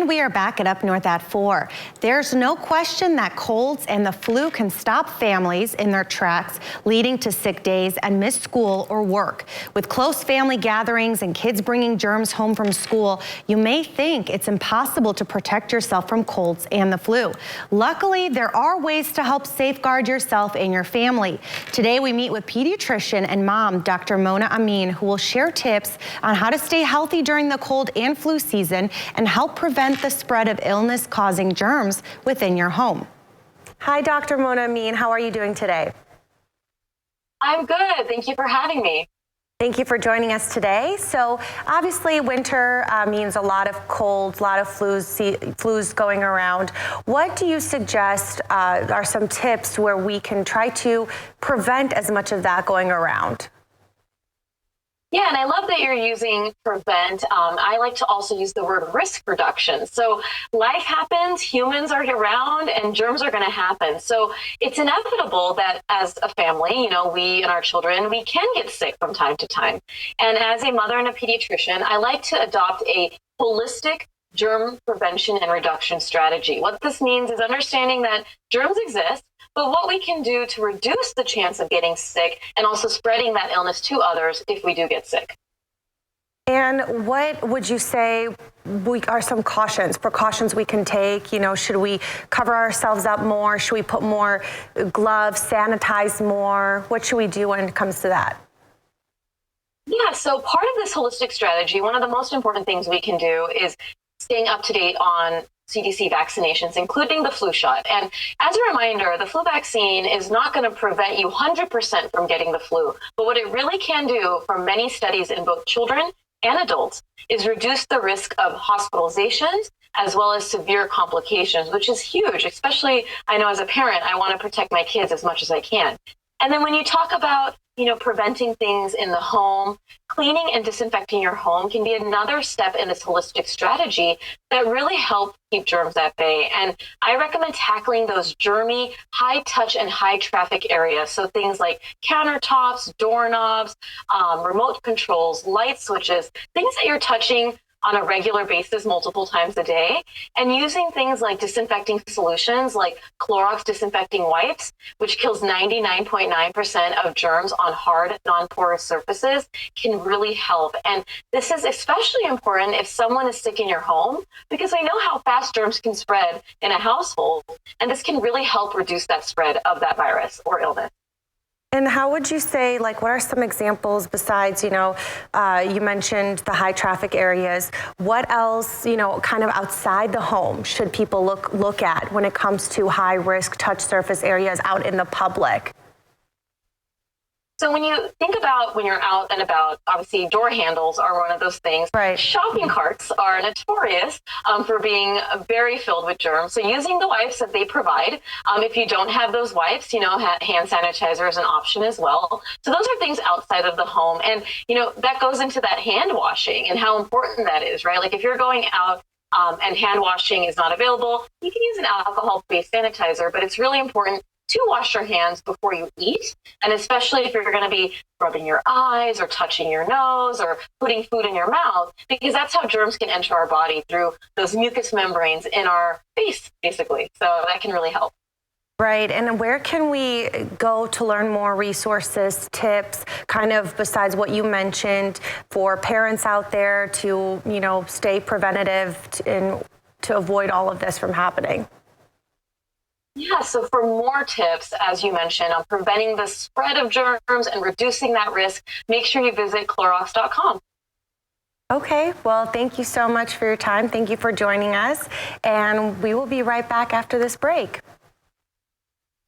And we are back at Up North at 4. There's no question that colds and the flu can stop families in their tracks, leading to sick days and missed school or work. With close family gatherings and kids bringing germs home from school, you may think it's impossible to protect yourself from colds and the flu. Luckily, there are ways to help safeguard yourself and your family. Today, we meet with pediatrician and mom, Dr. Mona Amin, who will share tips on how to stay healthy during the cold and flu season and help prevent the spread of illness-causing germs within your home. Hi, Dr. Mona Amin. How are you doing today? I'm good. Thank you for having me. Thank you for joining us today. So obviously winter means a lot of colds, a lot of flus going around. What do you suggest are some tips where we can try to prevent as much of that going around? Yeah, and I love that you're using prevent. I like to also use the word risk reduction. So life happens, humans are around, and germs are going to happen. So it's inevitable that as a family, we and our children, we can get sick from time to time. And as a mother and a pediatrician, I like to adopt a holistic germ prevention and reduction strategy. What this means is understanding that germs exist, but what we can do to reduce the chance of getting sick and also spreading that illness to others if we do get sick. And what would you say are some precautions we can take? Should we cover ourselves up more? Should we put more gloves, sanitize more? What should we do when it comes to that? Yeah, so part of this holistic strategy, one of the most important things we can do is staying up to date on CDC vaccinations, including the flu shot. And as a reminder, the flu vaccine is not going to prevent you 100% from getting the flu. But what it really can do from many studies in both children and adults is reduce the risk of hospitalizations as well as severe complications, which is huge. Especially, I know as a parent, I want to protect my kids as much as I can. And then when you talk about preventing things in the home, cleaning and disinfecting your home can be another step in this holistic strategy that really help keep germs at bay. And I recommend tackling those germy, high touch and high traffic areas. So things like countertops, doorknobs, remote controls, light switches, things that you're touching on a regular basis multiple times a day, and using things like disinfecting solutions like Clorox disinfecting wipes, which kills 99.9% of germs on hard, non-porous surfaces, can really help. And this is especially important if someone is sick in your home, because I know how fast germs can spread in a household, and this can really help reduce that spread of that virus or illness. And how would you say, what are some examples besides, you mentioned the high traffic areas. What else, kind of outside the home should people look at when it comes to high risk touch surface areas out in the public? So when you think about when you're out and about, obviously door handles are one of those things. Right. Shopping carts are notorious for being very filled with germs. So using the wipes that they provide, if you don't have those wipes, hand sanitizer is an option as well. So those are things outside of the home. And, that goes into that hand washing and how important that is, right? Like if you're going out and hand washing is not available, you can use an alcohol-based sanitizer, but it's really important to wash your hands before you eat, and especially if you're going to be rubbing your eyes or touching your nose or putting food in your mouth, because that's how germs can enter our body through those mucous membranes in our face, basically. So that can really help. Right, and where can we go to learn more resources, tips, kind of besides what you mentioned for parents out there to, stay preventative and to avoid all of this from happening? Yeah, so for more tips, as you mentioned, on preventing the spread of germs and reducing that risk, make sure you visit Clorox.com. Okay, well, thank you so much for your time. Thank you for joining us, and we will be right back after this break.